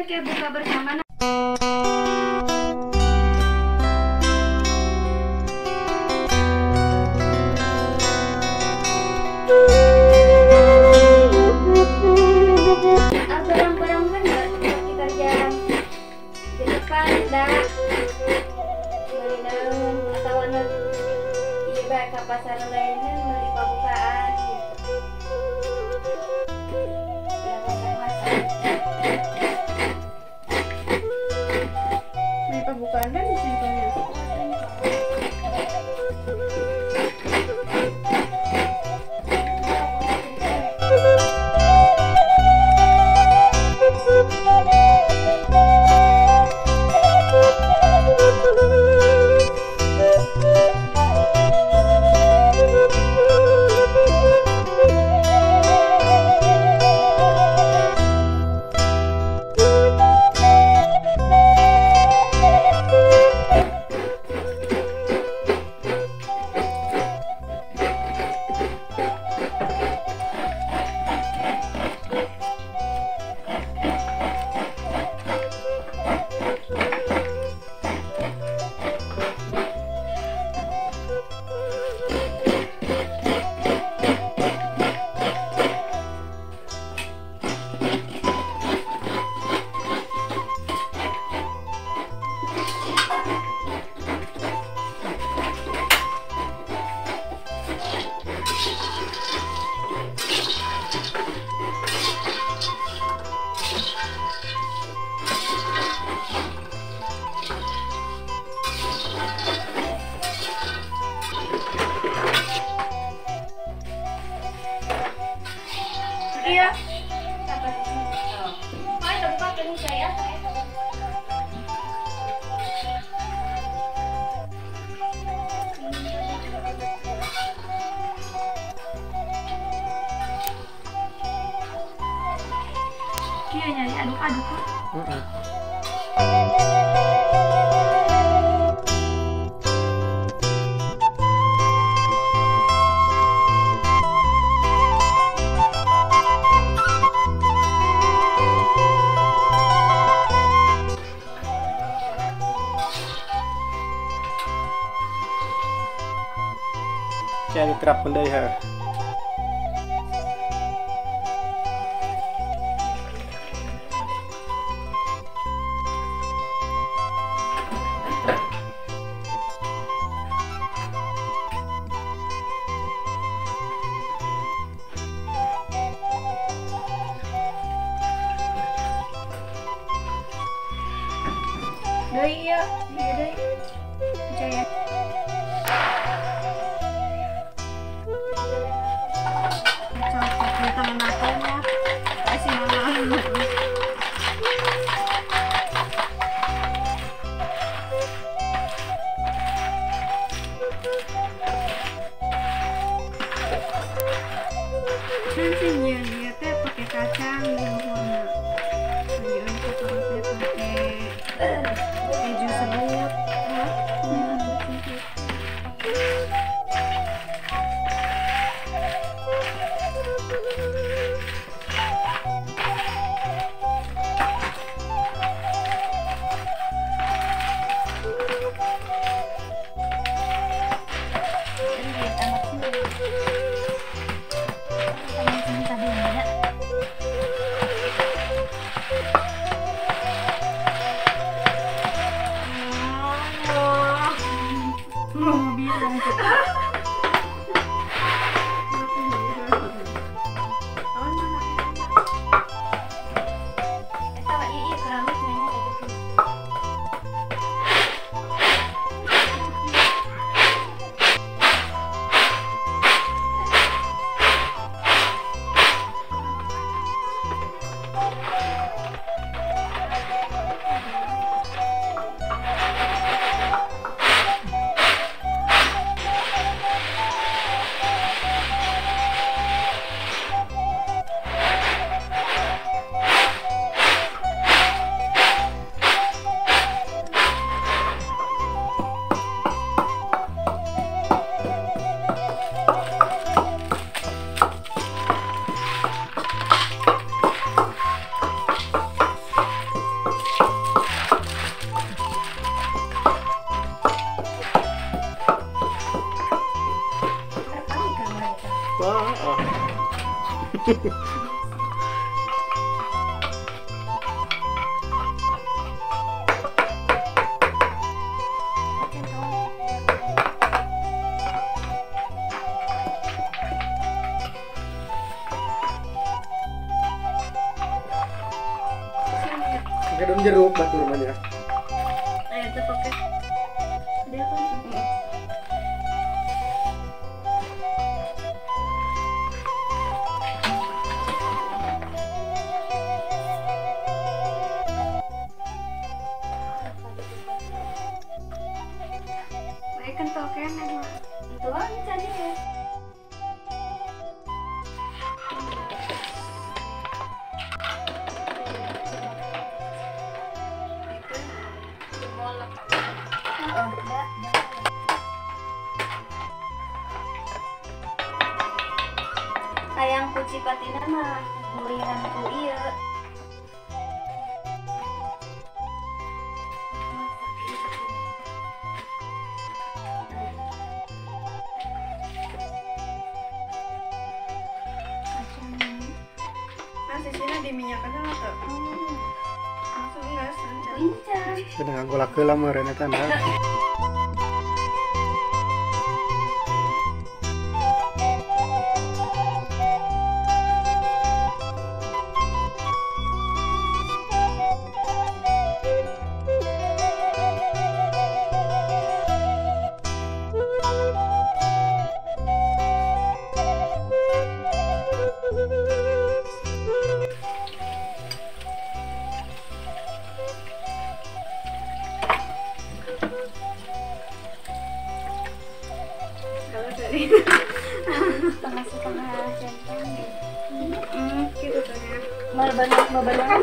ke buka bersama. Barang-barang mana kita jam di depan dah beli daun atau iya ke pasar lainnya beli pembukaan gitu. Beli pembukaan kan di sini. Iya. Ayo buka ini saya. Iya nyari aduk-aduk. Cari terap benda ya. Iya deh. Percaya. Tangan aku ya. Kasih mama. Nantinya dia teh pakai kacang yang warna. Jadi untuk pakai keju semut. Pakai daun jeruk batu rumahnya. Ayo itu pakai. Dia kan. Baik kan tau kan emang. Itu aja tadi ya. Ayang kuci patina mah guliran ku ieu. Nah, sisina diminyakan lah tuh. Langsung gas lancar. Lancar. Sudah nganggo lakeula mah rene tanda. Kalau dari tengah-tengah centang gitu tuh ya. Mabalak kan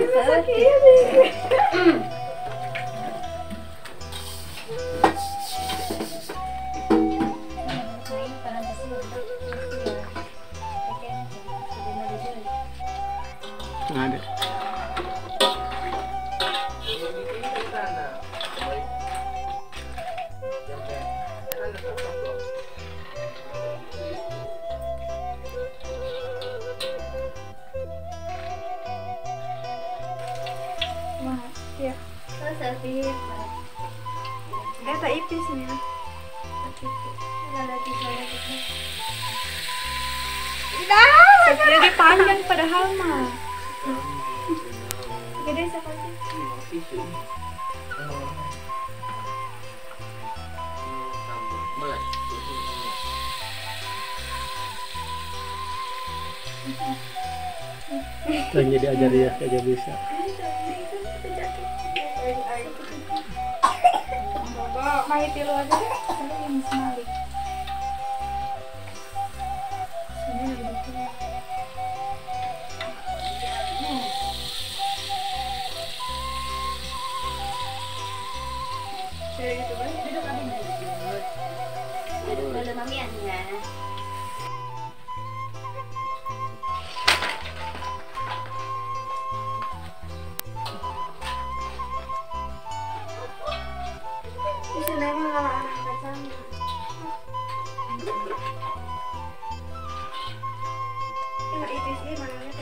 Ada. Ya, terus habis tak ipis nih ya. Jadi panjang padahal mah. Gede sekali. Dan jadi ajar ya, aja bisa. Mai tilu aja deh, kalau yang semalik. Duduk mamian ya. Bisa nanya kalau anak kacang. Ini ipis ini mana nih?